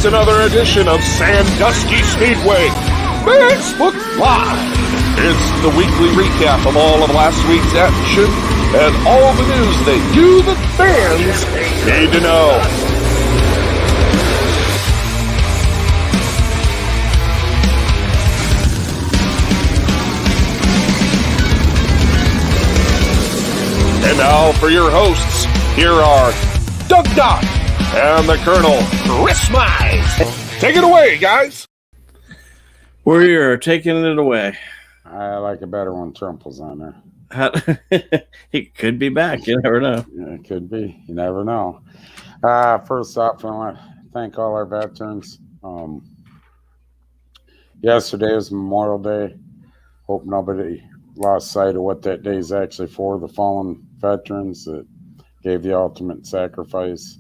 It's another edition of Sandusky Speedway Facebook Live. It's the weekly recap of all of last week's action and all the news that you, the fans, need to know. And now for your hosts, here are Doug Dock and the Colonel, Chris Mize. Take it away, guys. We're taking it away. I like it better when Trump was on there. He could be back. You never know. Yeah, it could be. You never know. First off, I want to thank all our veterans. Yesterday was Memorial Day. Hope nobody lost sight of what that day is actually for. The fallen veterans that gave the ultimate sacrifice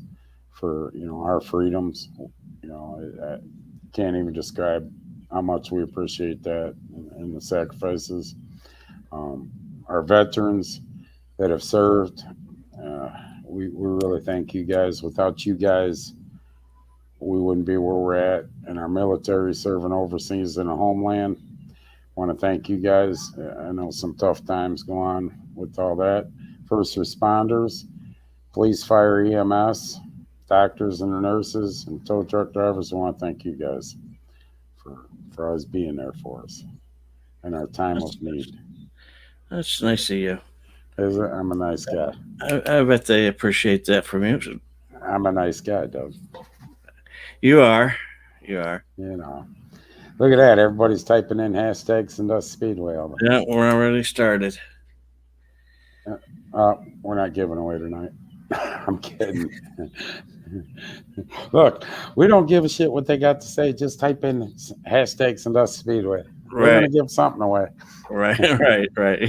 for, our freedoms. I can't even describe how much we appreciate that and the sacrifices. Our veterans that have served, we really thank you guys. Without you guys, we wouldn't be where we're at. And our military serving overseas in a homeland, want to thank you guys. I know some tough times go on with all that. First responders, police, fire, EMS, doctors and nurses, and tow truck drivers. I want to thank you guys for always being there for us in our time of need. That's nice of you. Is it? I'm a nice guy. I bet they appreciate that from you. I'm a nice guy, Doug. You are. Look at that. Everybody's typing in hashtags Sandusky Speedway. Yeah, we're already started. We're not giving away tonight. I'm kidding. Look, we don't give a shit what they got to say. Just type in hashtags Sandusky Speedway. We're going to give something away. Right. We're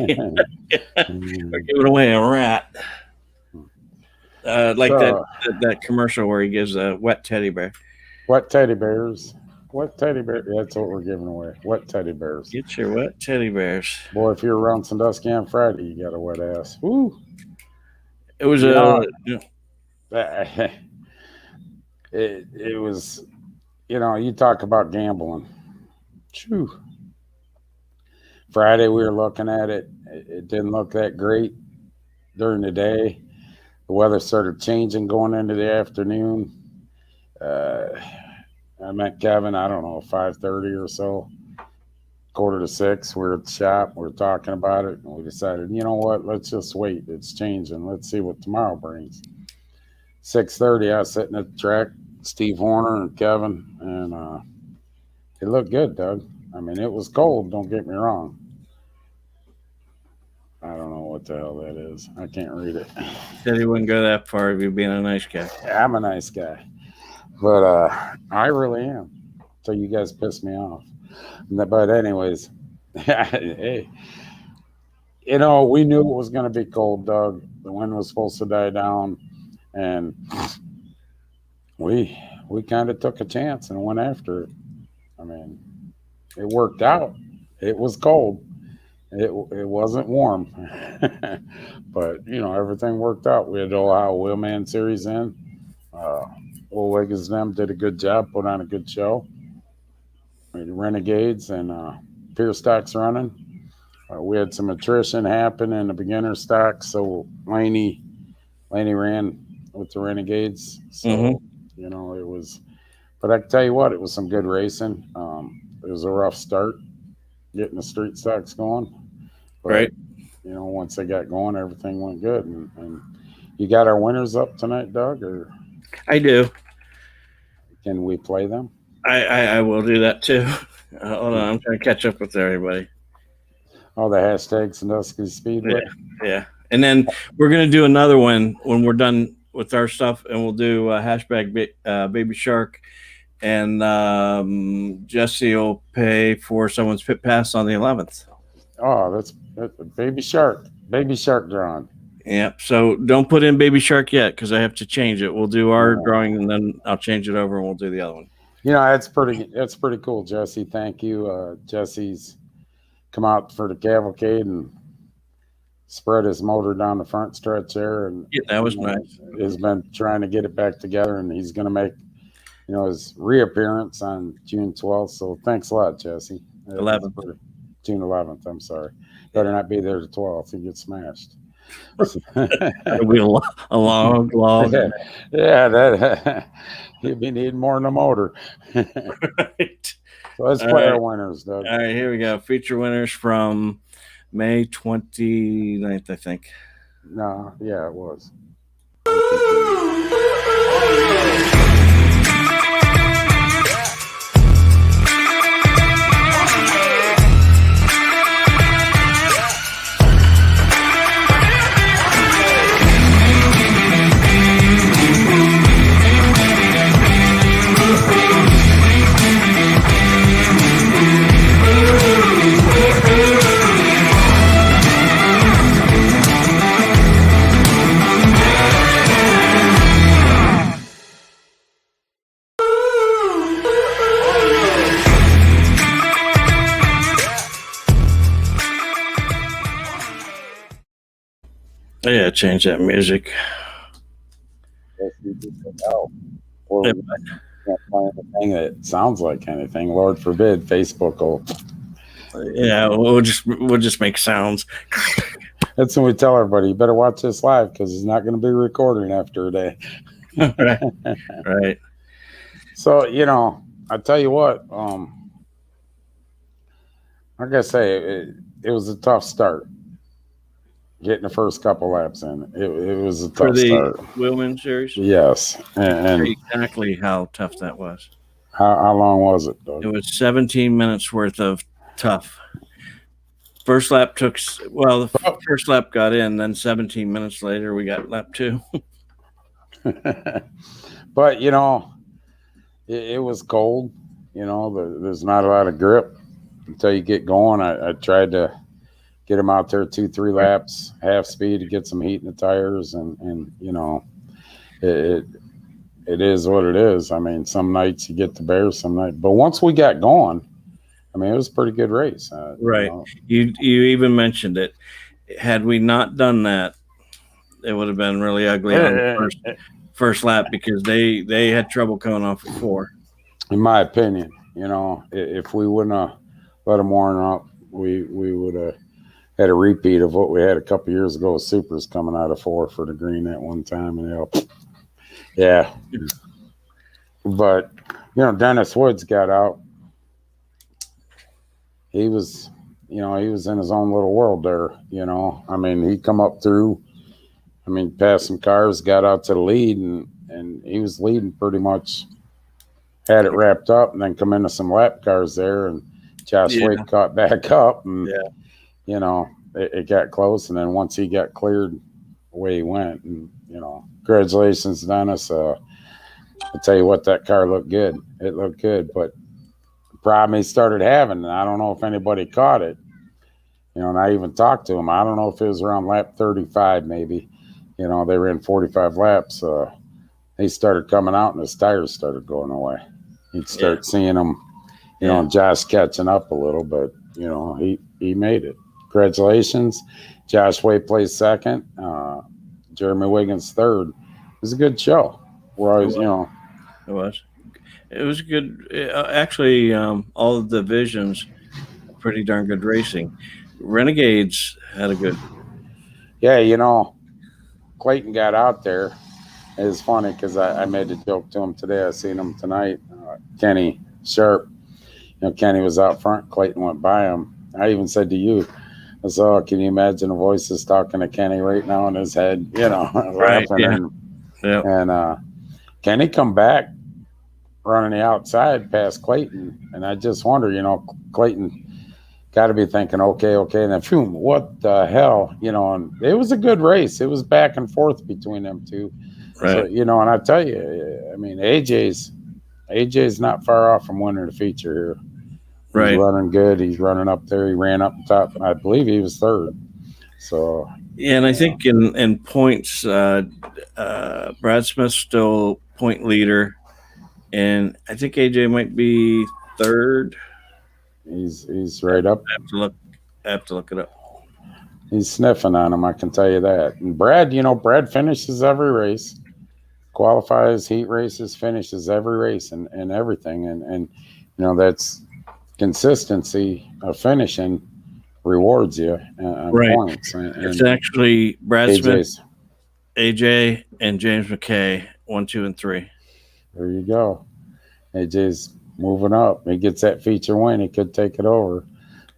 giving away a rat. That commercial where he gives a wet teddy bear. Wet teddy bears. What teddy bear? That's what we're giving away. Wet teddy bears. Get your wet teddy bears. Boy, if you're around Sandusky on Friday, you got a wet ass. Woo. It was it was, you talk about gambling. Phew. Friday we were looking at it. It didn't look that great during the day. The weather started changing going into the afternoon. I met Kevin, I don't know, 5:30 or so, 5:45. We were at the shop. We were talking about it, and we decided, you know what? Let's just wait. It's changing. Let's see what tomorrow brings. 6:30, I was sitting at the track, Steve Horner and Kevin, and it looked good, Doug. I mean, it was cold. Don't get me wrong. I don't know what the hell that is. I can't read it. Said he wouldn't go that far if you being a nice guy. I'm a nice guy. But I really am. So you guys piss me off. But anyways, hey, we knew it was going to be cold, Doug. The wind was supposed to die down. And we kind of took a chance and went after it. I mean, it worked out. It was cold. It wasn't warm. But, everything worked out. We had the Ohio Wheelman Series in. Will Wiggins and them did a good job, put on a good show. We had Renegades and Pierce stocks running. We had some attrition happen in the beginner stock, so Laney ran with the Renegades. So, it was – but I can tell you what, it was some good racing. It was a rough start getting the street stocks going. But, right. Once they got going, everything went good. And you got our winners up tonight, Doug, or – I do. Can we play them? I will do that too. Hold on, I'm trying to catch up with everybody. Oh, the hashtag Sandusky Speedway. Yeah. And then we're gonna do another one when we're done with our stuff, and we'll do hashtag Baby Shark, and Jesse will pay for someone's pit pass on the 11th. Oh, that's Baby Shark drawing. Yep. So don't put in Baby Shark yet because I have to change it. We'll do our drawing and then I'll change it over and we'll do the other one. That's pretty cool, Jesse. Thank you. Jesse's come out for the cavalcade and spread his motor down the front stretch there, and that was nice. He's been trying to get it back together, and he's going to make his reappearance on June 12th. So thanks a lot, Jesse. 11th. June 11th. I'm sorry. Better not be there the 12th. He gets smashed. It'll be a long. Yeah, that he'd be needing more than a motor. Right. So let's play our winners, Doug. All right, here we go. Feature winners from May 29th, I think. No, yeah, it was. Yeah, change that music. Or we can't find anything that sounds like anything. Lord forbid, Facebook will. Yeah, we'll just make sounds. That's when we tell everybody, you better watch this live because it's not going to be recording after a day. Right. So, I tell you what, like I say, it was a tough start. Getting the first couple laps in, it was a tough start. Wheelman Series? Yes. And exactly how tough that was. How long was it, Doug? It was 17 minutes worth of tough. First lap the first lap got in, then 17 minutes later we got lap 2. But, it was cold. There's not a lot of grip until you get going. I tried to get them out there 2-3 laps, half speed to get some heat in the tires. And it is what it is. I mean, some nights you get the bears, some nights. But once we got going, I mean, it was a pretty good race. Right. You even mentioned it. Had we not done that, it would have been really ugly on the first lap because they had trouble coming off of 4. In my opinion, if we wouldn't have let them warm up, we would have had a repeat of what we had a couple years ago with Supers coming out of 4 for the green that one time. And yeah. But, Dennis Woods got out. He was in his own little world there, I mean, he come up through, passed some cars, got out to the lead, and he was leading pretty much, had it wrapped up, and then come into some lap cars there, and Josh Wade caught back up, and, it got close, and then once he got cleared, away he went, and, congratulations, Dennis. I'll tell you what, that car looked good. It looked good, but the problem he started having, and I don't know if anybody caught it, and I even talked to him. I don't know if it was around lap 35 maybe. They ran 45 laps. He started coming out, and his tires started going away. You'd start seeing him, Josh catching up a little, but, he made it. Congratulations. Josh Wade plays second. Jeremy Wiggins third. It was a good show. We're always, It was good. Actually, all of the divisions, pretty darn good racing. Renegades had a good. Yeah, Clayton got out there. It was funny because I made a joke to him today. I seen him tonight. Kenny Sharp. Kenny was out front. Clayton went by him. I even said to you, I said, "Oh, can you imagine the voices talking to Kenny right now in his head?" Right, laughing. And Kenny come back running the outside past Clayton, and I just wonder, Clayton got to be thinking, okay, and then phew, what the hell, and it was a good race. It was back and forth between them two. Right. So, and I tell you, I mean, AJ's not far off from winning the feature here. He's running good. He's running up there. He ran up top. I believe he was third. So yeah, and I think in points, Brad Smith's still point leader, and I think AJ might be third. He's right up. I have to look it up. He's sniffing on him, I can tell you that. And Brad, Brad finishes every race. qualifies, heat races, finishes every race and everything. And that's consistency of finishing rewards you on Right. points. It's And actually Brad Smith, AJ's, AJ, and James McKay, 1, 2, and 3. there you go. AJ's moving up. He gets that feature win. He could take it over.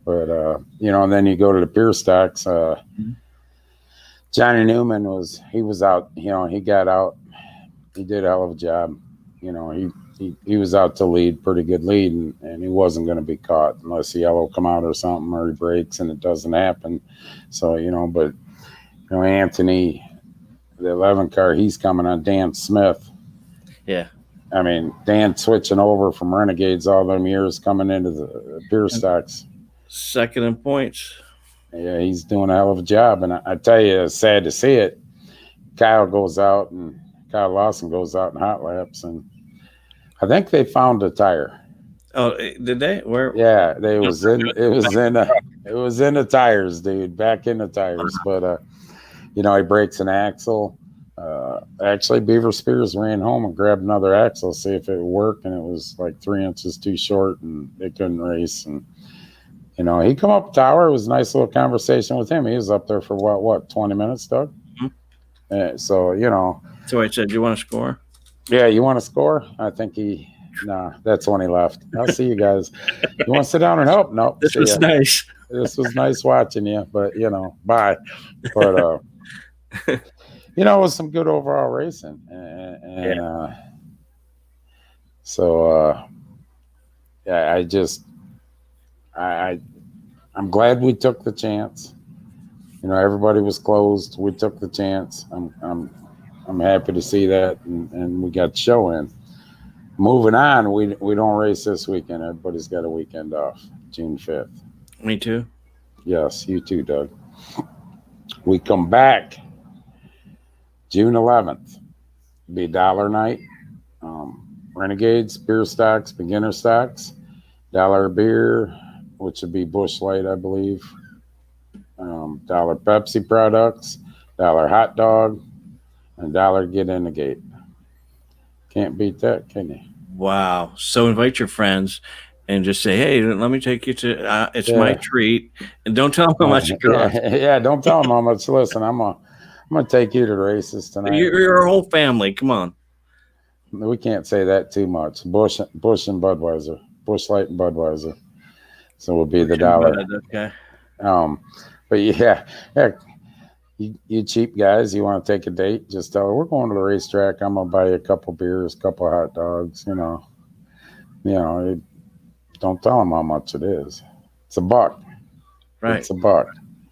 But, and then you go to the pure stocks. Johnny Newman was out, he got out. He did a hell of a job. He was out to lead, pretty good lead, and he wasn't going to be caught unless the yellow come out or something, or he breaks, and it doesn't happen. So, but, Anthony, the 11 car, he's coming on Dan Smith. Yeah. I mean, Dan switching over from Renegades all them years coming into the pure stocks. Second in points. Yeah, he's doing a hell of a job. And I tell you, it's sad to see it. Kyle Lawson goes out in hot laps, and I think they found a tire. Oh, did they? Where? Yeah, it was in the tires, dude. Back in the tires. But he breaks an axle. Actually, Beaver Spears ran home and grabbed another axle, see if it would work, and it was like 3 inches too short, and they couldn't race. And he come up tower. It was a nice little conversation with him. He was up there for what 20 minutes, Doug. Mm-hmm. So So I said, "You want to score?" Yeah, you want to score? I think that's when he left. I'll see you guys. You want to sit down and help? Nope. This was nice. This was nice watching you, but bye. But it was some good overall racing, and I'm glad we took the chance. Everybody was closed. We took the chance. I'm happy to see that, and we got the show in. Moving on, we don't race this weekend. Everybody's got a weekend off, June 5th. Me too. Yes, you too, Doug. We come back June 11th. Be dollar night. Renegades, beer stocks, beginner stocks, dollar beer, which would be Busch Light, I believe. Dollar Pepsi products, dollar hot dog, and dollar get in the gate. Can't beat that, can you? Wow. So invite your friends and just say, "Hey, let me take you to it's my treat." And don't tell them how much it costs. Yeah, don't tell them how much. Listen, I'm gonna take you to the races tonight. You're a whole family. Come on. We can't say that too much. Busch and Budweiser. Busch Light and Budweiser. So we'll be the dollar. Okay. But yeah, you cheap guys, you want to take a date, just tell her we're going to the racetrack. I'm gonna buy you a couple beers, a couple hot dogs. Don't tell them how much it is. It's $1. Right. It's $1.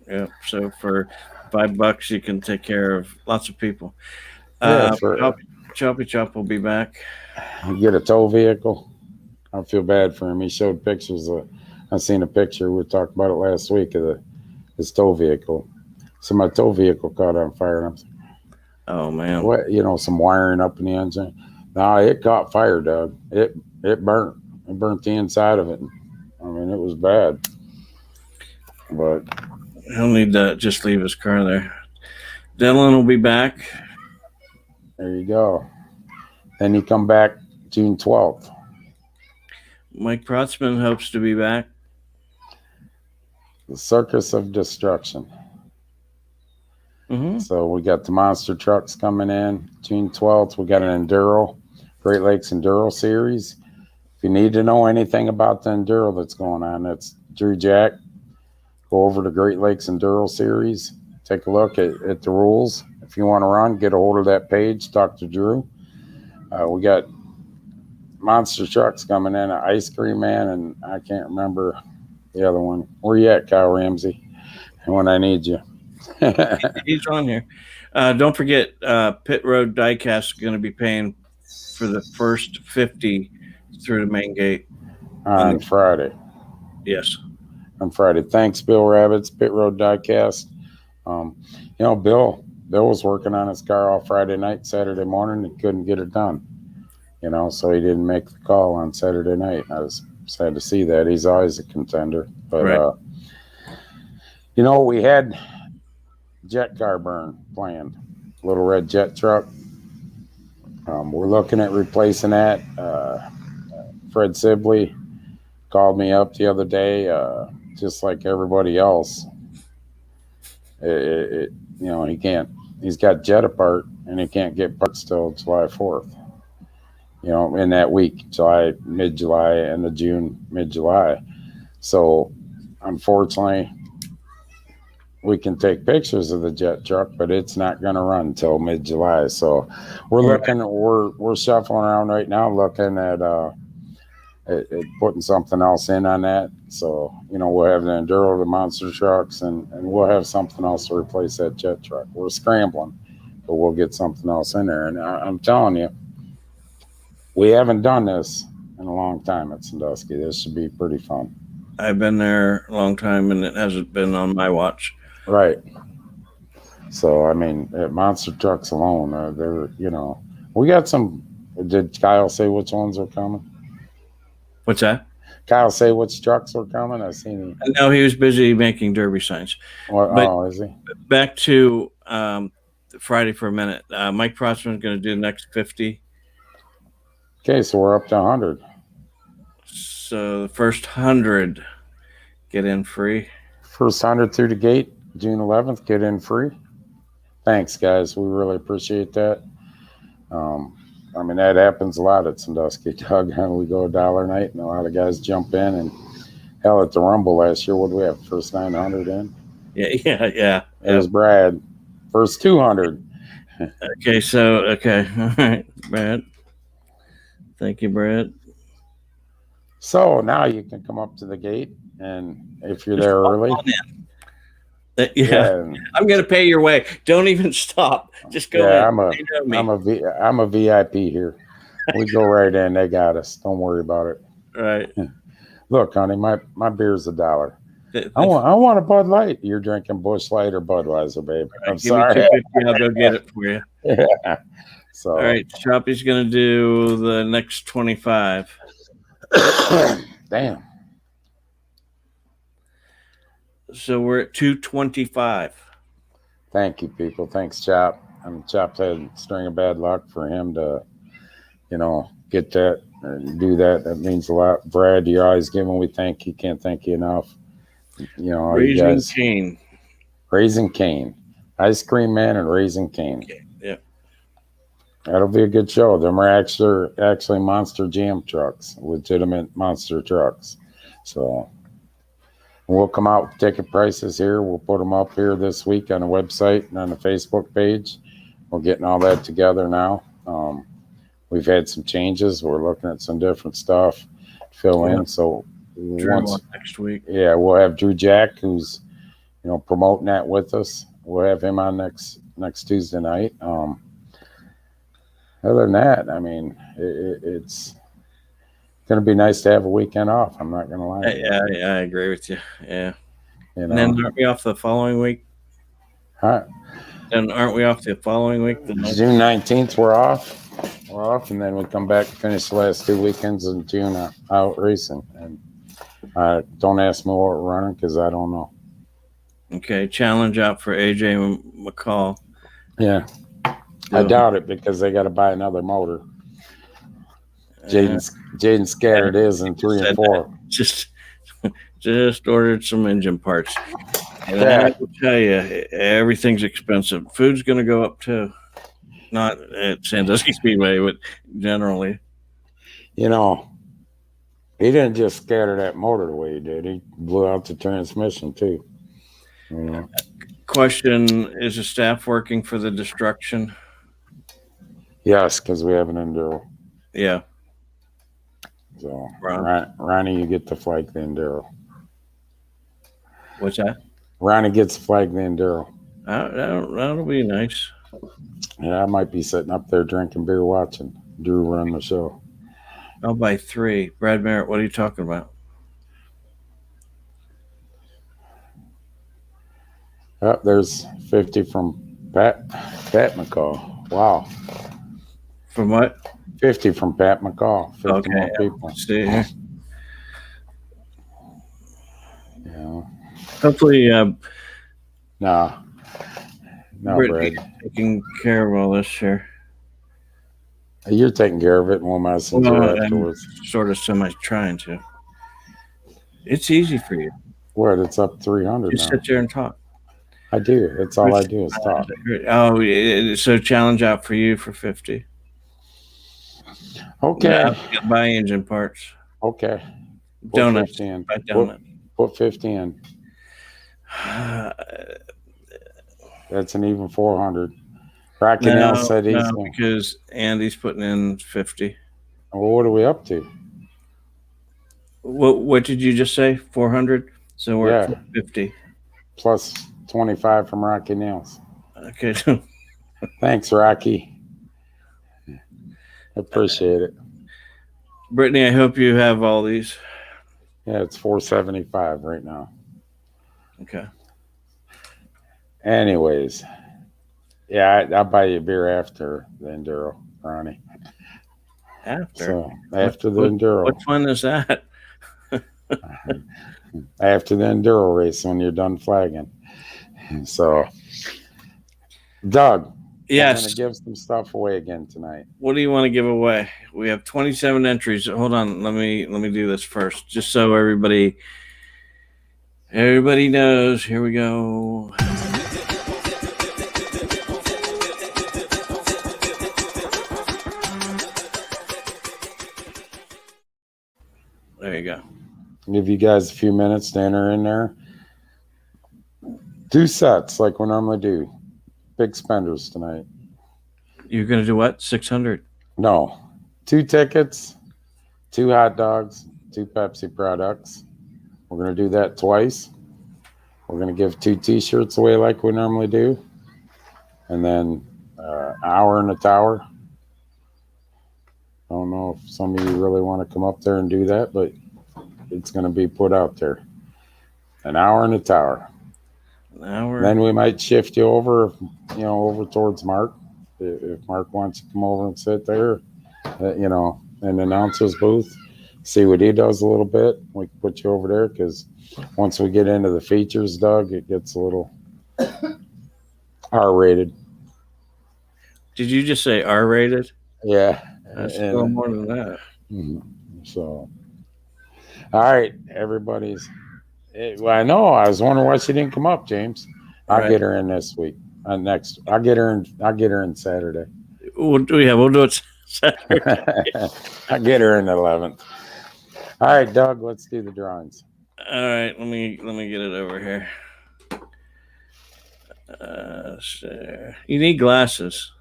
Yeah. So for $5, you can take care of lots of people. Choppy Chop will be back. You get a tow vehicle. I feel bad for him. He showed pictures of. I seen a picture. We talked about it last week of his tow vehicle. So my tow vehicle caught on fire. And Oh man! What some wiring up in the engine? No, it caught fire, Doug. It burnt. It burnt the inside of it. I mean, it was bad. But he'll need to just leave his car there. Dylan will be back. There you go. Then you come back June 12th. Mike Protzman hopes to be back. The Circus of Destruction. Mm-hmm. So we got the monster trucks coming in June 12th. We got an Enduro, Great Lakes Enduro Series. If you need to know anything about the Enduro that's going on, that's Drew Jack. Go over to Great Lakes Enduro Series. Take a look at the rules. If you want to run, get a hold of that page. Talk to Drew. We got monster trucks coming in, an Ice Cream Man, and I can't remember the other one. Where you at, Kyle Ramsey? And when I need you. He's on here. Don't forget, Pit Road Diecast is going to be paying for the first 50 through the main gate on Friday. Yes, on Friday. Thanks, Bill Rabbits, Pit Road Diecast. Bill was working on his car all Friday night, Saturday morning. He couldn't get it done, so he didn't make the call on Saturday night. I was sad to see that. He's always a contender. But, right. We had jet car burn planned. Little red jet truck. We're looking at replacing that. Fred Sibley called me up the other day, just like everybody else. He can't. He's got jet apart, and he can't get parts till July 4th. In that week, mid-July, end of June, mid-July. So, unfortunately, we can take pictures of the jet truck, but it's not going to run until mid-July. So, we're shuffling around right now, looking at putting something else in on that. So, we'll have the Enduro, the monster trucks, and we'll have something else to replace that jet truck. We're scrambling, but we'll get something else in there. And I'm telling you, we haven't done this in a long time at Sandusky. This should be pretty fun. I've been there a long time, and it hasn't been on my watch. Right. So, I mean, at monster trucks alone, we got some. Did Kyle say which ones are coming? What's that? Kyle say which trucks are coming? I seen him. No, he was busy making derby signs. Is he? Back to Friday for a minute. Mike Prosper's going to do the next 50. Okay, so we're up to 100. So the first 100 get in free. First 100 through the gate, June 11th, get in free. Thanks, guys. We really appreciate that. That happens a lot at Sandusky, Doug. We go $1 night, and a lot of guys jump in. And hell, at the Rumble last year, what did we have? First 900 in? Yeah. It was Brad. First 200. Okay. All right, Brad. Thank you, Brad. So now you can come up to the gate, and if you're there early. Yeah, I'm going to pay your way. Don't even stop. Just go in. I'm a VIP here. We go right in. They got us. Don't worry about it. Right. Look, honey, my beer's $1. I want a Bud Light. You're drinking Busch Light or Budweiser, babe. I'm sorry. Give me $2.50. I'll go get it for you. Yeah. So. All right. Choppy's going to do the next 25. Damn. So we're at 225. Thank you, people. Thanks, Chop. Chop's had a string of bad luck for him to, get that and do that. That means a lot. Brad, you're always giving. We thank you. Can't thank you enough. Raising Cane. Raising Cane. Ice Cream Man and Raising Cane. Okay. Yeah. That'll be a good show. Them are actually monster jam trucks, legitimate monster trucks. So we'll come out with ticket prices here. We'll put them up here this week on the website and on the Facebook page. We're getting all that together now. We've had some changes. We're looking at some different stuff to fill in. So next week. Yeah, we'll have Drew Jack, who's promoting that with us. We'll have him on next Tuesday night. Other than that, it's going to be nice to have a weekend off. I'm not going to lie. Yeah, I agree with you. Yeah. And then aren't we off the following week? Huh? And aren't we off the following week? June 19th, we're off. We're off, and then we come back and finish the last 2 weekends in June out racing. And don't ask me what we're running because I don't know. Okay, challenge out for AJ McCall. Yeah. I doubt it because they got to buy another motor. Jaden scattered his in 3 and 4. Just ordered some engine parts. And I will tell you, everything's expensive. Food's going to go up too. Not at Sandusky Speedway, but generally. He didn't just scatter that motor the way he did. He blew out the transmission too. Question, is the staff working for the destruction? Yes, because we have an Enduro. Yeah. So, Ronnie, you get to flag the Enduro. What's that? Ronnie gets to flag the Enduro. That'll be nice. Yeah, I might be sitting up there drinking beer watching Drew run the show. I'll buy 3. Brad Merritt, what are you talking about? Oh, there's 50 from Pat McCall. Wow. From what? 50 from Pat McCall. 50 more people. See. Yeah. Hopefully, No, Brad. Taking care of all this here. You're taking care of it, and we'll message you Well, I'm afterwards. sort of semi trying to. It's easy for you. What? It's up 300 Just now. sit there and talk. I do. That's all I do is talk. Oh, so challenge out for you for 50. Okay. No, buy engine parts. Okay. Put Donuts. 50 in. Buy donuts. Put 50 in. That's an even 400. Rocky Nail said he's no, because Andy's putting in 50. Well, what are we up to? What did you just say? 400? So we're at 50. Plus 25 from Rocky Nails. Okay. Thanks, Rocky. Appreciate it. Brittany, I hope you have all these. Yeah, it's 475 right now. Okay. Anyways, yeah, I'll buy you a beer after the Enduro, Ronnie. After the Enduro. Which one is that? After the Enduro race when you're done flagging. So, Doug. Yes. I'm going to give some stuff away again tonight. What do you want to give away? We have 27 entries. Hold on. Let me do this first, just so everybody knows. Here we go. There you go. Give you guys a few minutes to enter in there. 2 sets like we normally do. Big spenders tonight. You're going to do what? 600? No. 2 tickets, 2 hot dogs, 2 Pepsi products. We're going to do that twice. We're going to give 2 T-shirts away like we normally do. And then hour in the tower. I don't know if some of you really want to come up there and do that, but it's going to be put out there. An hour in the tower. An hour. Then we might shift you over, over towards Mark. If Mark wants to come over and sit there, in the announcer's booth, see what he does a little bit. We can put you over there because once we get into the features, Doug, it gets a little R-rated. Did you just say R-rated? Yeah. That's still more than that. So, all right, everybody's. Well, I know. I was wondering why she didn't come up, James. I'll get her in this week. Next, I'll get her in Saturday. We'll do it Saturday. I'll get her in the 11th. All right, Doug. Let's do the drawings. All right, let me get it over here. So you need glasses.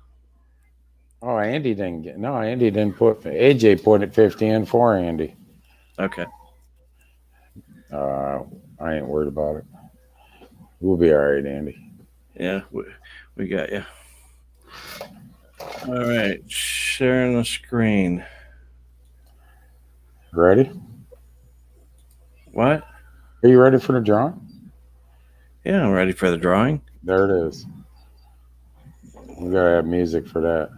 Oh, Andy didn't put. AJ put it 50 in for Andy. Okay. I ain't worried about it. We'll be all right, Andy. Yeah, we got you. All right, sharing the screen. Ready? What? Are you ready for the drawing? Yeah, I'm ready for the drawing. There it is. We gotta have music for that.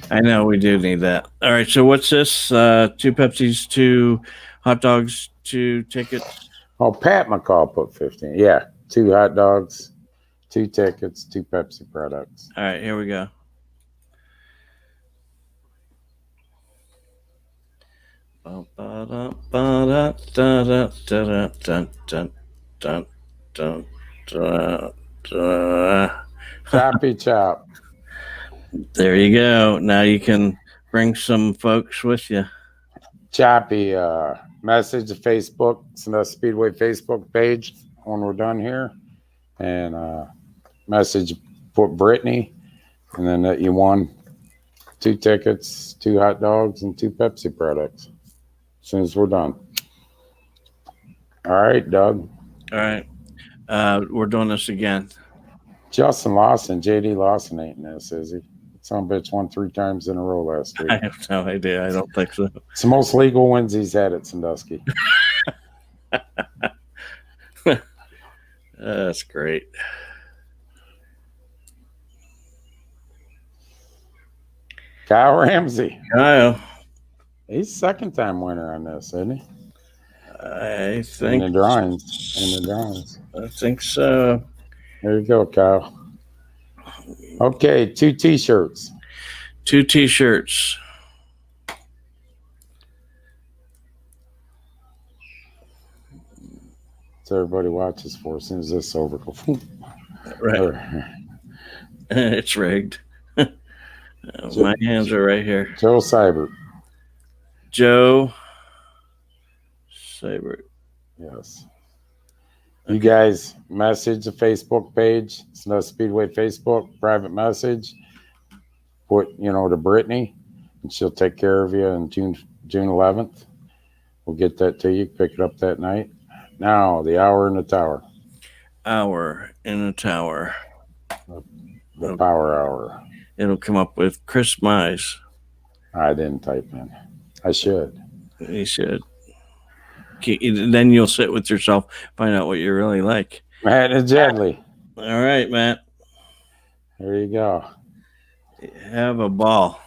I know we do need that. All right, so what's this? 2 Pepsis, 2 hot dogs, 2 tickets. Oh, Pat McCall put 15. Yeah, 2 hot dogs, 2 tickets, 2 Pepsi products. All right, here we go. Choppy chop. There you go. Now you can bring some folks with you. Choppy, message the Facebook, Sandusky Speedway Facebook page when we're done here, and message put Brittany, and then that you won 2 tickets, 2 hot dogs, and 2 Pepsi products. As soon as we're done. All right, Doug. All right. We're doing this again. Justin Lawson, JD Lawson ain't in this, is he? Some bitch won 3 times in a row last week. I have no idea. I don't think so. It's the most legal wins he's had at Sandusky. That's great. Kyle Ramsey. Kyle. He's 2nd-time winner on this, isn't he? I think. In the drawings. I think so. There you go, Kyle. Okay, 2 T-shirts. 2 T-shirts. So everybody watches for as soon as this is over. Go, Right. It's rigged. My hands are right here. Joe Seibert. Joe Seibert. Yes. You guys message the Facebook page, Sandusky Speedway Facebook, private message. Put, to Brittany, and she'll take care of you on June 11th. We'll get that to you. Pick it up that night. Now, the hour in the tower. Hour in the tower. The power hour. It'll come up with Chris Mize. I didn't type in. I should. You should. Then you'll sit with yourself, find out what you really like. Matt and Jedley. All right, Matt. There you go. Have a ball.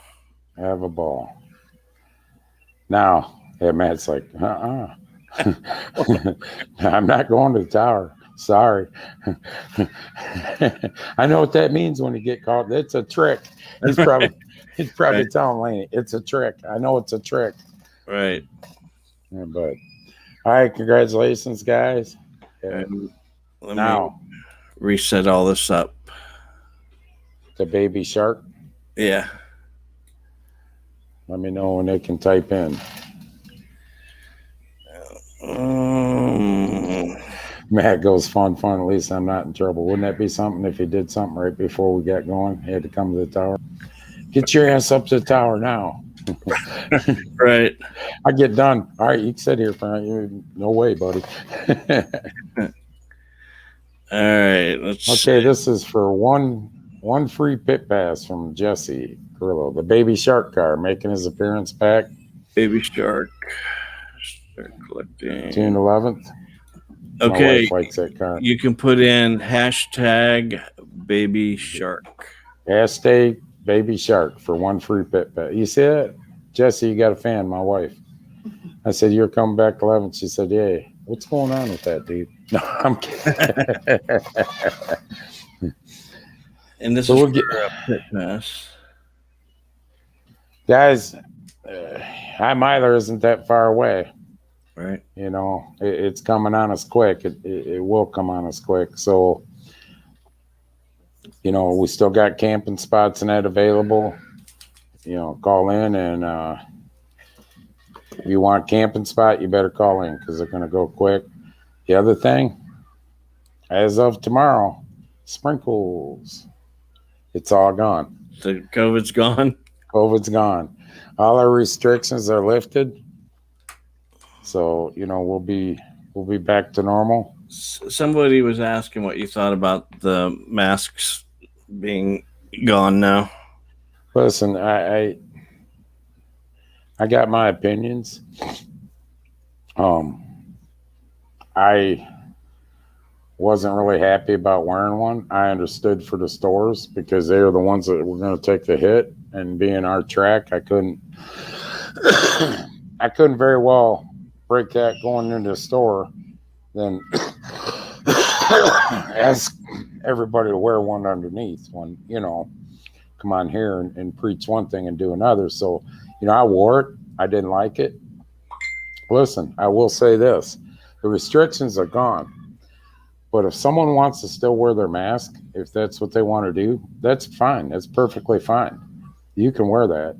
Have a ball. Now, Matt's like, I'm not going to the tower. Sorry. I know what that means when you get caught. It's a trick. He's probably right. Telling Laney, it's a trick. I know it's a trick. Right. Yeah, but all right, congratulations, guys. Let me reset all this up. The baby shark. Yeah. Let me know when they can type in. Matt goes, fun. At least I'm not in trouble. Wouldn't that be something if he did something right before we got going? He had to come to the tower. Get your ass up to the tower now. Right. I get done. All right, you can sit here for no way, buddy. All right. Let's see. This is for one free pit pass from Jesse Carrillo. The baby shark car making his appearance back. Baby shark. Start collecting. June 11th. Okay. My wife likes that car. You can put in hashtag baby shark. Hashtag baby shark for one free pit pass. You see it? Jesse, you got a fan, my wife. I said, you're coming back 11th. She said, yeah. What's going on with that, dude? No, I'm kidding. And this is for a pit pass. Guys, High Miler isn't that far away. Right. It's coming on us quick. It will come on us quick. So, we still got camping spots and that available. Call in, and if you want a camping spot, you better call in because they're going to go quick. The other thing, as of tomorrow, sprinkles. It's all gone. The COVID's gone? COVID's gone. All our restrictions are lifted. So, we'll be back to normal. Somebody was asking what you thought about the masks being gone now. Listen, I got my opinions. I wasn't really happy about wearing one. I understood for the stores because they are the ones that were going to take the hit, and being our track, I couldn't very well break that going into the store, then ask everybody to wear one underneath when, come on here and preach one thing and do another. So, I wore it. I didn't like it. Listen, I will say this. The restrictions are gone. But if someone wants to still wear their mask, if that's what they want to do, that's fine. That's perfectly fine. You can wear that.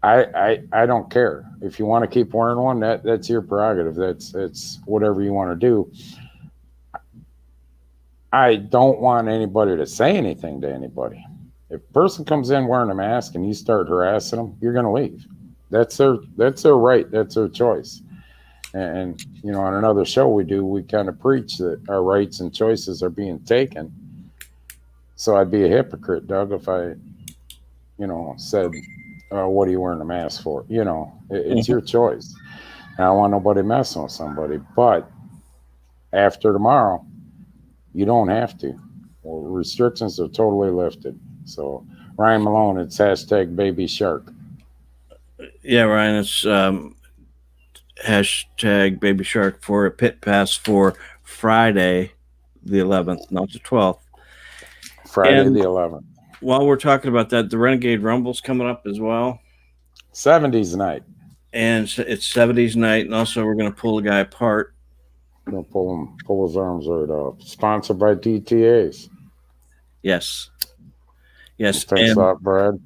I don't care. If you want to keep wearing one, that's your prerogative. That's whatever you want to do. I don't want anybody to say anything to anybody. If a person comes in wearing a mask and you start harassing them, you're going to leave. That's their right. That's their choice. And on another show we kind of preach that our rights and choices are being taken. So I'd be a hypocrite, Doug, if I, said, what are you wearing a mask for? It's your choice. And I don't want nobody messing with somebody. But after tomorrow, you don't have to. Well, restrictions are totally lifted. So Ryan Malone, it's hashtag baby shark. Yeah, Ryan, it's hashtag baby shark for a pit pass for Friday the 11th, not the 12th. Friday the 11th. while we're talking about that, the Renegade Rumble's coming up as well. 70s night. And it's 70s night, and also we're going to pull a guy apart. Gonna pull his arms right off. Sponsored by DTAs. Yes. Thanks a lot, Brad.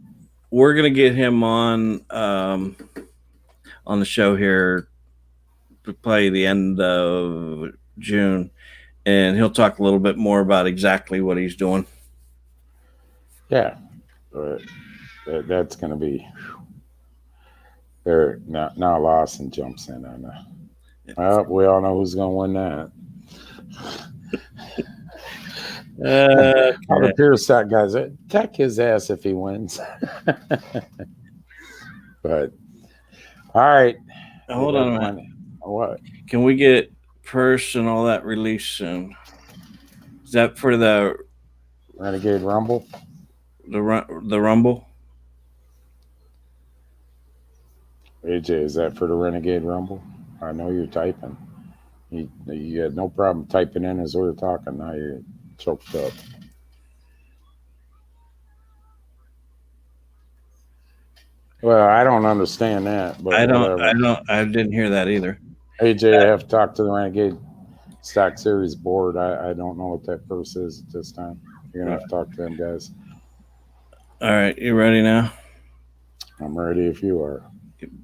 We're going to get him on the show here to play the end of June, and he'll talk a little bit more about exactly what he's doing. Yeah, that's going to be there. Now Lawson jumps in on that. Well, we all know who's going to win that. All the pure stock guys, attack his ass if he wins. But all right, hold on a minute. What? Can we get purse and all that released soon? Is that for the Renegade Rumble? The Rumble? AJ, is that for the Renegade Rumble? I know you're typing. You had no problem typing in as we were talking. Now you're choked up. Well, I don't understand that. But I didn't hear that either. AJ, I have to talk to the Renegade Stock Series board. I don't know what that purse is at this time. You're gonna have to talk to them guys. All right, you ready now? I'm ready if you are.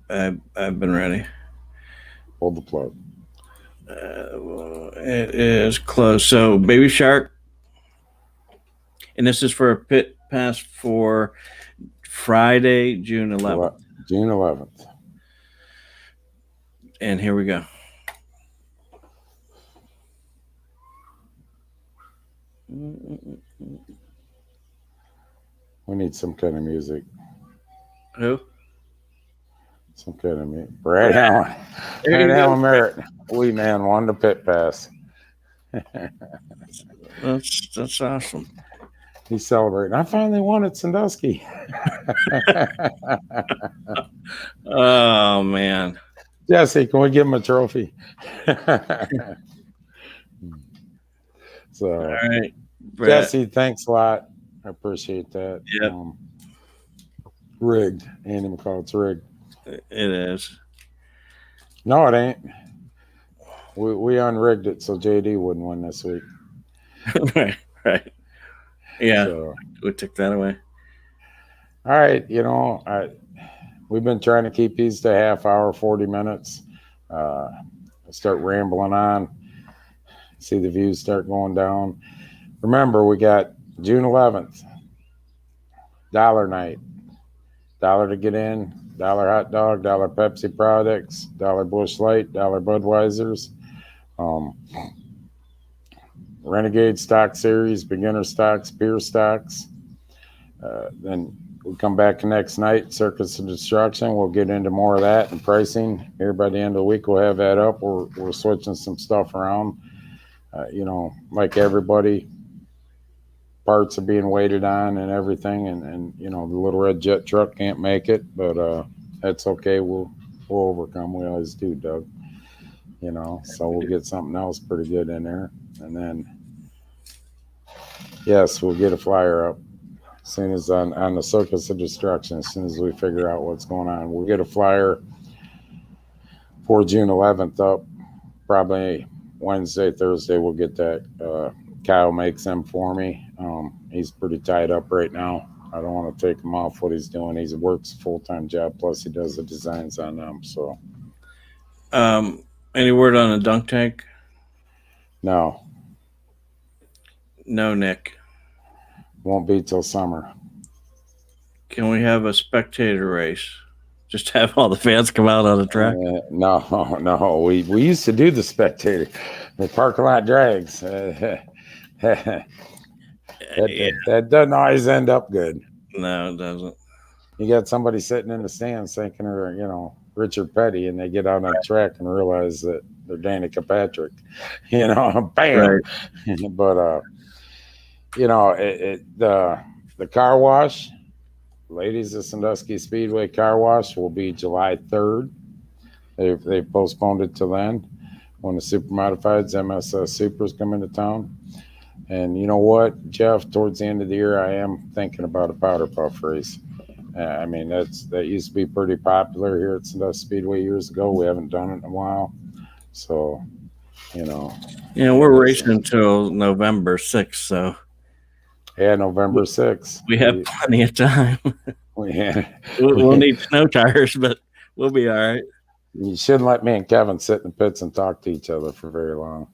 I've been ready. Hold the plug. It is closed. So, Baby Shark, and this is for a pit pass for Friday, June 11th. June 11th. And here we go. We need some kind of music. Who? Some kind of music. Brad Allen. Brad Allen Merritt. We man won the pit pass. That's awesome. He's celebrating. I finally won at Sandusky. Oh man. Jesse, can we give him a trophy? So, all right, Brett. Jesse, thanks a lot. I appreciate that. Yeah. Rigged. Andy McCall, it's rigged. It is. No, it ain't. We unrigged it so JD wouldn't win this week. Right. Yeah. So, we took that away. All right. We've been trying to keep these to half hour, 40 minutes. Start rambling on. See the views start going down. Remember, we got June 11th. Dollar night. $1 to get in. $1 hot dog. $1 Pepsi products. $1 Busch Light. $1 Budweisers. Renegade Stock Series. Beginner stocks. Beer stocks. Then we'll come back next night. Circus of Destruction. We'll get into more of that and pricing. Here by the end of the week, we'll have that up. We're switching some stuff around. Like everybody, parts are being waited on and everything, and the little red jet truck can't make it, but that's okay. We'll overcome. We always do, Doug. So we'll get something else pretty good in there, and then yes, we'll get a flyer up as soon as on the Circus of Destruction. As soon as we figure out what's going on, we'll get a flyer for June 11th up, probably Wednesday, Thursday, we'll get that. Kyle makes them for me. He's pretty tied up right now. I don't want to take him off what he's doing. He works a full-time job, plus he does the designs on them. So, any word on a dunk tank? No, Nick. Won't be till summer. Can we have a spectator race? Just have all the fans come out on the track? No. We used to do the spectator, the parking lot drags. That doesn't always end up good. No, it doesn't. You got somebody sitting in the stands thinking they're, Richard Petty, and they get out on the track and realize that they're Danica Patrick. Bam. Right. But the car wash. Ladies of Sandusky Speedway Car Wash will be July 3rd. They've postponed it till then when the Super Modifieds, MSS Supers come into town. And you know what, Jeff? Towards the end of the year, I am thinking about a powder puff race. I mean, that used to be pretty popular here at Sandusky Speedway years ago. We haven't done it in a while, so you know. We're racing until November 6th, so Yeah, November 6th. we have plenty of time. Yeah, We'll need snow tires, but we'll be all right. You shouldn't let me and Kevin sit in the pits and talk to each other for very long.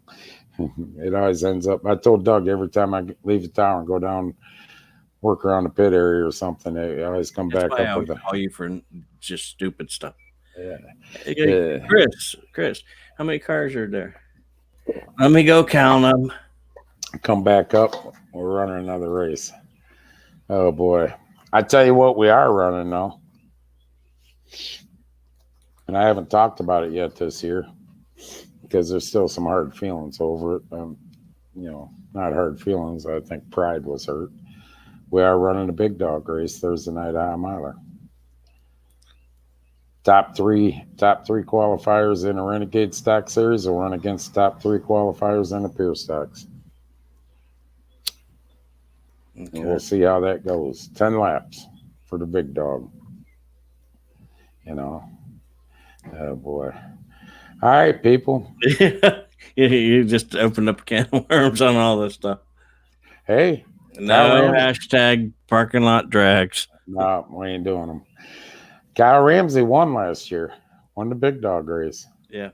It always ends up. I told Doug every time I leave the tower and go down, work around the pit area or something, I always come That's back why up with I call you for just stupid stuff. Yeah. Hey, Chris, how many cars are there? Let me go count them. Come back up. We're running another race. Oh boy! I tell you what, we are running now, and I haven't talked about it yet this year because there's still some hard feelings over it. Not hard feelings. I think pride was hurt. We are running a big dog race Thursday night at Miler. Top three qualifiers in a Renegade Stock Series will run against top 3 qualifiers in the Pure Stocks. Okay. And we'll see how that goes. 10 laps for the big dog. Oh boy. All right, people. You just opened up a can of worms on all this stuff. Hey. No hashtag parking lot drags. No, we ain't doing them. Kyle Ramsey won last year. Won the big dog race. Yeah.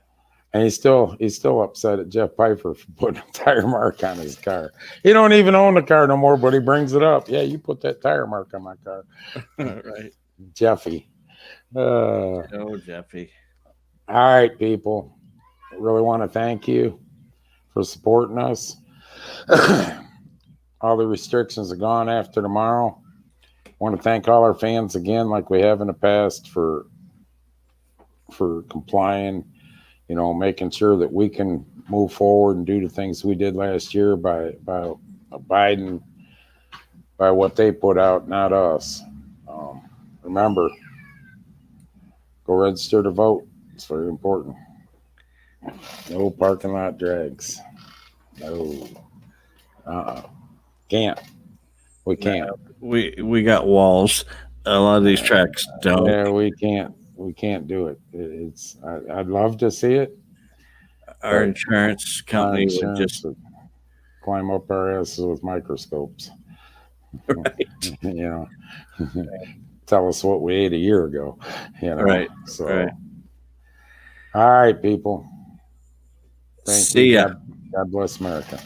And he's still upset at Jeff Piper for putting a tire mark on his car. He don't even own the car no more, but he brings it up. Yeah, you put that tire mark on my car. Right. Jeffy. Jeffy. All right, people. I really want to thank you for supporting us. All the restrictions are gone after tomorrow. I want to thank all our fans again, like we have in the past, for complying, making sure that we can move forward and do the things we did last year by abiding by what they put out, not us. Remember, go register to vote. It's very important. No parking lot drags. No. Can't. We can't. We got walls. A lot of these tracks don't. Yeah, we can't. We can't do it. I'd love to see it. Our insurance company would just climb up our asses with microscopes. Right. Tell us what we ate a year ago. Right. So. Right. All right, people. See ya. God bless America.